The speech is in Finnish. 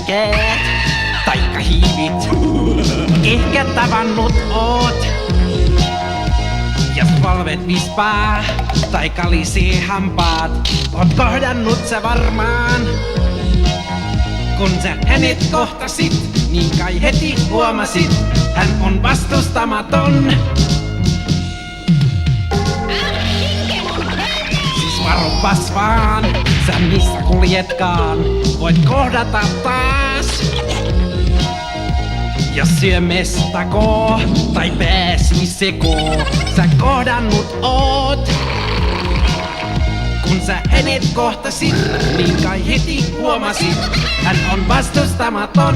veikeet taikka hiivit. Ehkä tavannut oot, jos polvet vispaa tai kalisee hampaat. Oot kohdannut sä varmaan, kun sä hänet kohtasit, niin kai heti huomasit, hän on vastustamaton. Siis varopas vaan, sä missä kuljetkaan, voit kohdata taas. Jos syömestako tai pääsiseko, sä kohdannut oot. Kun sä hänet kohtasit, niin kai heti huomasit, hän on vastustamaton.